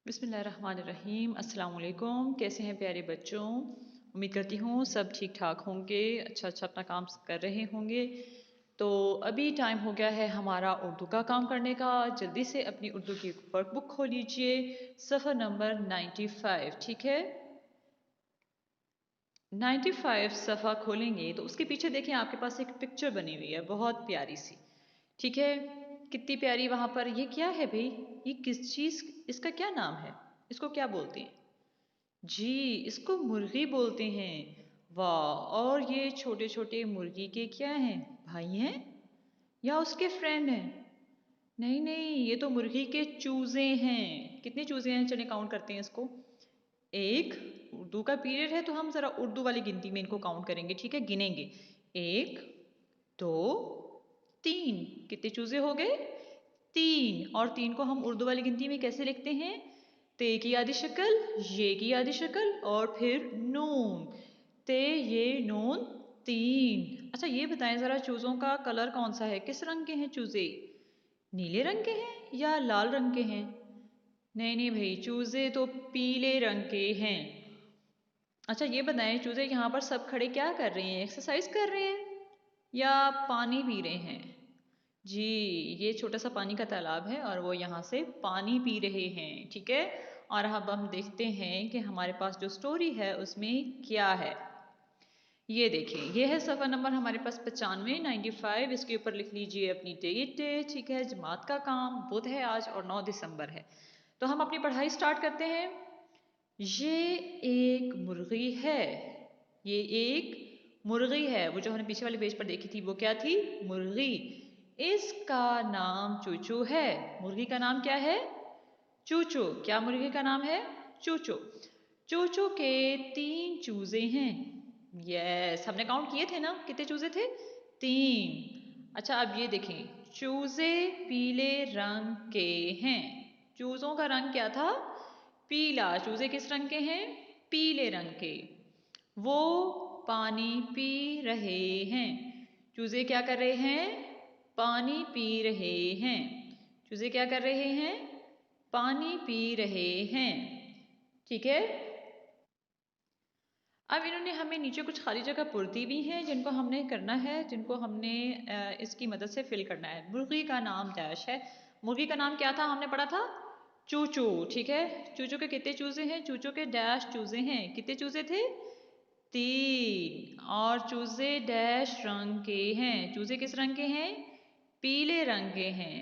बिस्मिल्लाहिर्रहमानिर्रहीम। अस्सलाम वालेकुम। कैसे हैं प्यारे बच्चों? उम्मीद करती हूँ सब ठीक ठाक होंगे, अच्छा अच्छा अपना काम कर रहे होंगे। तो अभी टाइम हो गया है हमारा उर्दू का काम करने का। जल्दी से अपनी उर्दू की वर्कबुक खोल लीजिए, सफ़र नंबर 95। ठीक है, 95 सफ़ा खोलेंगे तो उसके पीछे देखें आपके पास एक पिक्चर बनी हुई है बहुत प्यारी सी। ठीक है, कितनी प्यारी। वहां पर ये क्या है भाई? ये किस चीज, इसका क्या नाम है? इसको क्या बोलते हैं? जी, इसको मुर्गी बोलते हैं। वाह! और ये छोटे छोटे मुर्गी के क्या हैं? भाई हैं या उसके फ्रेंड हैं? नहीं नहीं, ये तो मुर्गी के चूजे हैं। कितने चूजे हैं? चलिए काउंट करते हैं इसको। एक, उर्दू का पीरियड है तो हम जरा उर्दू वाली गिनती में इनको काउंट करेंगे। ठीक है, गिनेंगे। एक, दो, तीन। कितने चूजे हो गए? तीन। और तीन को हम उर्दू वाली गिनती में कैसे लिखते हैं? ते की आधी शक्ल, ये की आधी शक्ल और फिर नून। ते ये नून तीन। अच्छा ये बताएं जरा, चूजों का कलर कौन सा है? किस रंग के हैं चूजे? नीले रंग के हैं या लाल रंग के हैं? नहीं नहीं भाई, चूजे तो पीले रंग के हैं। अच्छा ये बताएं, चूजे यहाँ पर सब खड़े क्या कर रहे हैं? एक्सरसाइज कर रहे हैं या पानी पी रहे हैं? जी, ये छोटा सा पानी का तालाब है और वो यहाँ से पानी पी रहे हैं। ठीक है, और अब हम देखते हैं कि हमारे पास जो स्टोरी है उसमें क्या है। ये देखिए, ये है सफ़र नंबर हमारे पास 95, 95। इसके ऊपर लिख लीजिए अपनी डेट। ठीक है, जमात का काम बुध है आज और 9 दिसंबर है। तो हम अपनी पढ़ाई स्टार्ट करते हैं। ये एक मुर्गी है। ये एक मुर्गी है। वो जो हमने पीछे वाले पेज पर देखी थी वो क्या थी? मुर्गी। इसका नाम चूचू है। मुर्गी का नाम क्या है? चूचू। क्या मुर्गी का नाम है? चूचू। चूचू के तीन चूजे हैं। यस, हमने काउंट किए थे ना, कितने चूजे थे? तीन। अच्छा अब ये देखें, चूजे पीले रंग के हैं। चूजों का रंग क्या था? पीला। चूजे किस रंग के हैं? पीले रंग के। वो पानी पी रहे हैं। चूजे क्या कर रहे हैं? पानी पी रहे हैं। चूजे क्या कर रहे हैं? पानी पी रहे हैं। ठीक है, अब इन्होंने हमें नीचे कुछ खाली जगह पुर दी भी हैं जिनको हमने करना है, जिनको हमने इसकी मदद से फिल करना है। मुर्गी का नाम डैश है। मुर्गी का नाम क्या था? हमने पढ़ा था चूचू। ठीक है, चूचू के कितने चूजे हैं? चूचू के डैश चूजे हैं। कितने चूजे थे? तीन। और चूजे डैश रंग के हैं। चूजे किस रंग के हैं? पीले रंग के हैं।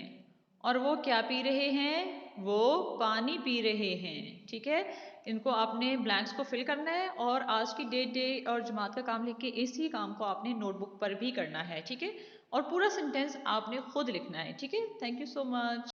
और वो क्या पी रहे हैं? वो पानी पी रहे हैं। ठीक है, इनको आपने ब्लैंक्स को फिल करना है और आज की डेट डे और जमात का काम लिख के इसी काम को आपने नोटबुक पर भी करना है। ठीक है, और पूरा सेंटेंस आपने खुद लिखना है। ठीक है, थैंक यू सो मच।